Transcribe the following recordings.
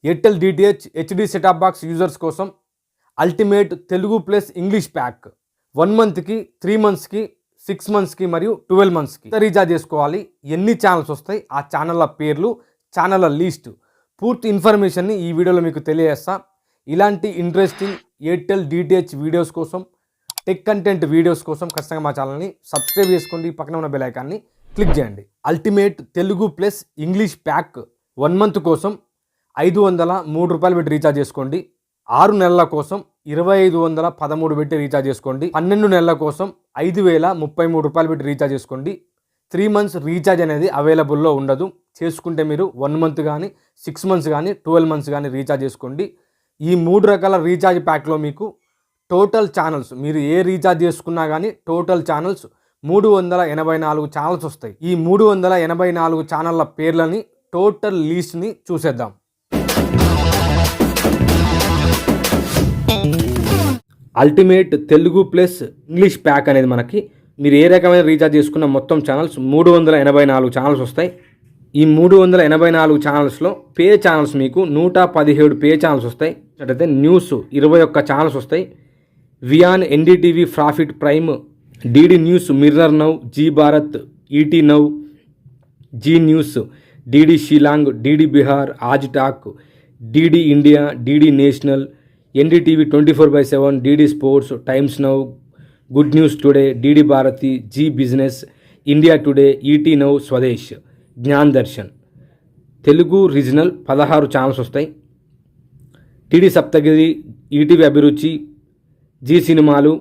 Airtel DTH HD setup box users కోసం ultimate Telugu plus English pack 1 మంత్కి 3 మంత్స్కి 6 మంత్స్కి మరియు 12 మంత్స్కి రీఛార్జ్ చేసుకోవాలి. ఎన్ని ఛానల్స్ వస్తాయి, ఆ ఛానళ్ళ పేర్లు, ఛానళ్ళ లిస్ట్, పూర్తి ఇన్ఫర్మేషన్ని ఈ వీడియోలో మీకు తెలియజేస్తా. ఇలాంటి ఇంట్రెస్టింగ్ ఎయిర్టెల్ డిటిహెచ్ వీడియోస్ కోసం, టెక్ కంటెంట్ వీడియోస్ కోసం ఖచ్చితంగా మా ఛానల్ని సబ్స్క్రైబ్ చేసుకోండి. పక్కన ఉన్న బెల్ ఐకాన్ని క్లిక్ చేయండి. Ultimate Telugu plus English pack 1 month కోసం 503 రూపాయలు పెట్టి రీఛార్జ్ చేసుకోండి. 6 నెలల కోసం 2513 పెట్టి రీఛార్జ్ చేసుకోండి. 12 నెలల కోసం 5033 రూపాయలు పెట్టి రీఛార్జ్ చేసుకోండి. 3 మంత్స్ రీఛార్జ్ అనేది అవైలబుల్లో ఉండదు. చేసుకుంటే మీరు 1 మంత్ కానీ 6 మంత్స్ కానీ 12 మంత్స్ కానీ రీఛార్జ్ చేసుకోండి. ఈ 3 రకాల రీఛార్జ్ ప్యాక్లో మీకు టోటల్ ఛానల్స్, మీరు ఏ రీఛార్జ్ చేసుకున్నా కానీ టోటల్ ఛానల్స్ 384 ఛానల్స్ వస్తాయి. ఈ 384 ఛానళ్ళ పేర్లని, టోటల్ లిస్ట్ని చూసేద్దాం. Ultimate Telugu plus English pack అనేది మనకి మీరు ఏ రకమైన రీఛార్జ్ చేసుకున్న మొత్తం ఛానల్స్ 384 ఛానల్స్ వస్తాయి. ఈ 384 ఛానల్స్లో పే ఛానల్స్ మీకు 117 పే ఛానల్స్ వస్తాయి. అంటే న్యూస్ 21 ఛానల్స్ వస్తాయి. వియాన్, NDTV, Profit, Prime, DD News, Mirror Now, Zee Bharat, ET Now, Zee News, DD Shillong, DD Bihar, Aaj Tak, DD India, DD National, NDTV 24/7, DD Sports, Times Now, Good News Today, DD Bharati, Zee Business, India Today, ET Now, Swadesh, Gyan Darshan. Telugu regional 16 channels వస్తాయి. DD Saptagiri, ETV Abhiruchi, Zee Cinemalu,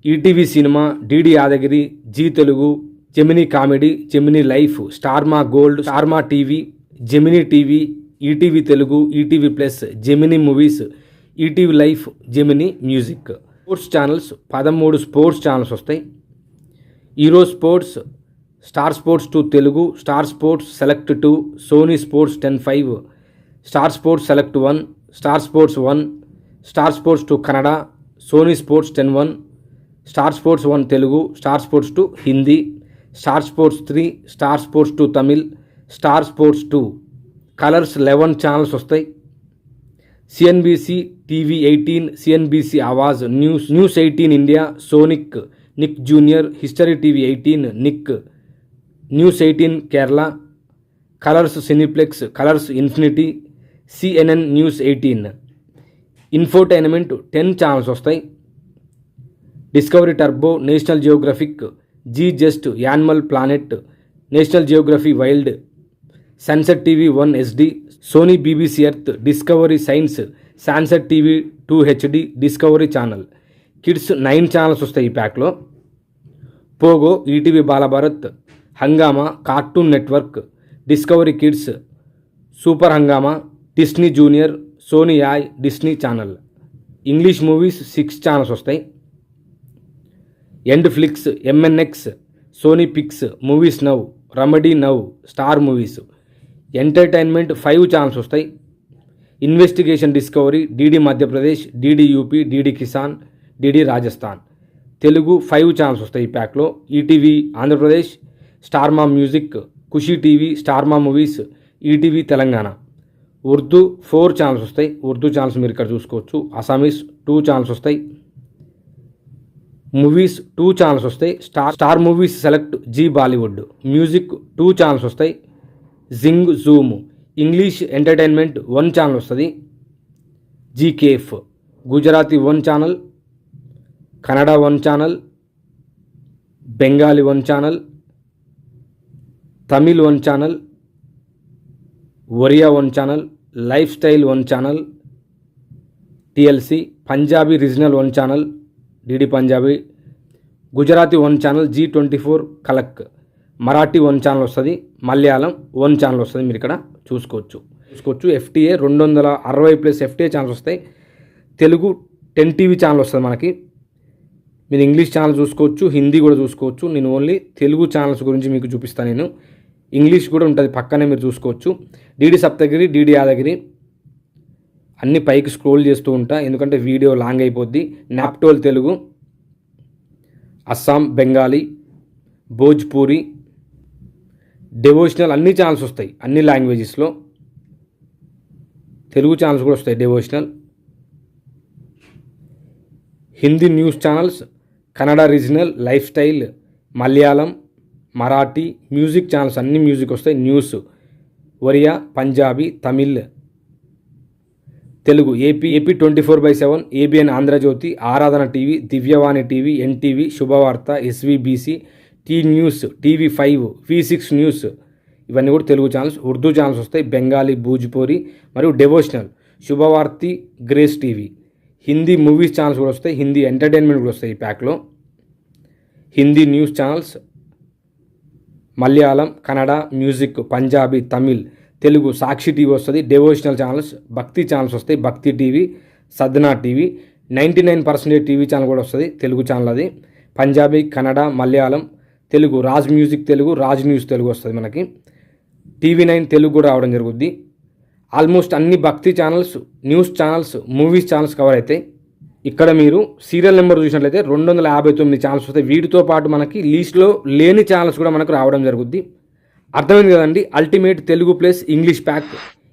ETV cinema, DD Yadagiri, Zee Telugu, Gemini comedy, Gemini Life, Star Maa Gold, Star Maa TV, Gemini TV, ETV Telugu, ETV Plus, Gemini Movies, ETV Life, Gemini Music. Sports channels 13 sports channels వస్తాయి. Euro Sports, Star Sports 2 Telugu, Star Sports Select 2, Sony Sports 10/5, Star Sports Select 1, Star Sports 1, Star Sports 2 Kannada, Sony Sports 10/1, Star Sports 1 Telugu, Star Sports 2 Hindi, Star Sports 3, Star Sports 2 Tamil, Star Sports 2. Colours 11 channels వస్తాయి. CNBC TV 18, CNBC Awaaz, News 18 India, Sonic, Nick Junior, History TV 18, Nick, News 18 Kerala, Colors Cineplex, Colors Infinity, CNN News 18. Infotainment 10 channels వస్తాయి. Discovery Turbo, National Geographic, Zee Zest, Animal Planet, National Geography Wild, Sunset TV 1 HD, Sony BBC Earth, Discovery Science, Sunset TV 2 HD, Discovery Channel. Kids 9 channels వస్తాయి ఈ ప్యాక్లో. Pogo, ETV Balbharat, Hungama, cartoon network, Discovery Kids, Super Hungama, Disney Junior, Sony Yay, Disney Channel. English movies 6 channels వస్తాయి. And flix, MNX, Sony Pix, Movies Now, Romedy Now, Star Movies. Entertainment 5 channels వస్తాయి. Investigation Discovery, DD Madhya Pradesh, DD UP, DD Kisan, DD Rajasthan. Telugu 5 channels వస్తాయి ఈ ప్యాక్లో. ETV Andhra Pradesh, Star Maa music, Khushi TV, Star Maa movies, ETV Telangana. Urdu 4 channels వస్తాయి. Urdu channels మీరు ఇక్కడ చూసుకోవచ్చు. Assamese 2 channels వస్తాయి. Movies 2 channels వస్తాయి. Star Movies Select, Zee Bollywood. Music 2 channels వస్తాయి. Zing, Zoom. English entertainment 1 channel వస్తుంది. Zee Cafe. Gujarati 1 channel, Kannada 1 channel, Bengali 1 channel, Tamil 1 channel, Oriya 1 channel, lifestyle 1 channel, TLC. Punjabi regional 1 channel, DD Punjabi. Gujarati 1 channel, G24 Kalak. Marathi 1 channel వస్తుంది. Malayalam 1 channel వస్తుంది. మీరు ఇక్కడ చూసుకోవచ్చు. FTA 260+ FTA channels వస్తాయి. Telugu 10 TV channel వస్తుంది మనకి. మీరు ఇంగ్లీష్ ఛానల్ చూసుకోవచ్చు, హిందీ కూడా చూసుకోవచ్చు. నేను ఓన్లీ తెలుగు ఛానల్స్ గురించి మీకు చూపిస్తాను. నేను ఇంగ్లీష్ కూడా ఉంటుంది పక్కనే, మీరు చూసుకోవచ్చు. డిడి సప్తగిరి, డిడి యాదగిరి, అన్ని పైకి స్క్రోల్ చేస్తూ ఉంటా ఎందుకంటే వీడియో లాంగ్ అయిపోద్ది. నాప్టోల్ తెలుగు, అస్సాం బెంగాలీ, భోజ్పూరి, డివోషనల్ అన్ని ఛానల్స్ వస్తాయి అన్ని లాంగ్వేజెస్లో. తెలుగు ఛానల్స్ కూడా వస్తాయి devotional. Hindi news channels, Kannada regional, lifestyle, Malayalam, Marathi, music channels అన్ని మ్యూజిక్ వస్తాయి. News, Oriya, Punjabi, Tamil, Telugu A P 24/7, A B N Andhra Jyothi, Aradhana TV, Divyavani TV, N T V, Subhavaartha, S V B C, T news, TV five, V6 news, ఇవన్నీ కూడా తెలుగు ఛానల్స్. ఉర్దూ ఛానల్స్ వస్తాయి, బెంగాలీ, భోజ్పురి మరియు devotional, Shubhavarthi, Grace TV. Hindi movies channels కూడా వస్తాయి, హిందీ ఎంటర్టైన్మెంట్ కూడా వస్తాయి ఈ ప్యాక్లో. Hindi news channels, Malayalam, Kannada, music, Punjabi, Tamil, Telugu Sakshi TV వస్తుంది. డివోషనల్ ఛానల్స్, భక్తి ఛానల్స్ వస్తాయి, Bhakti TV, Sadhna TV, 99% TV channel కూడా వస్తుంది, తెలుగు ఛానల్ అది. పంజాబీ, కన్నడ, మలయాళం, తెలుగు రాజ్ మ్యూజిక్ తెలుగు, రాజ్ న్యూస్ తెలుగు వస్తుంది మనకి. TV9 తెలుగు కూడా రావడం జరుగుద్ది. ఆల్మోస్ట్ అన్ని భక్తి channels, news channels, movies channels cover అవుతాయి. ఇక్కడ మీరు సీరియల్ నెంబర్ చూసినట్లయితే 259 ఛానల్స్ వస్తాయి. వీటితో పాటు మనకి లీస్ట్లో లేని ఛానల్స్ కూడా మనకు రావడం జరుగుద్ది. అర్థమైంది కదండి. Ultimate Telugu plus English pack.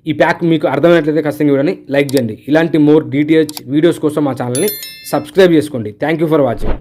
ఈ ప్యాక్ మీకు అర్థమైనట్లయితే ఖచ్చితంగా వీడియోని లైక్ చేయండి. ఇలాంటి మోర్ DTH వీడియోస్ కోసం మా ఛానల్ని సబ్స్క్రైబ్ చేసుకోండి. Thank you for watching.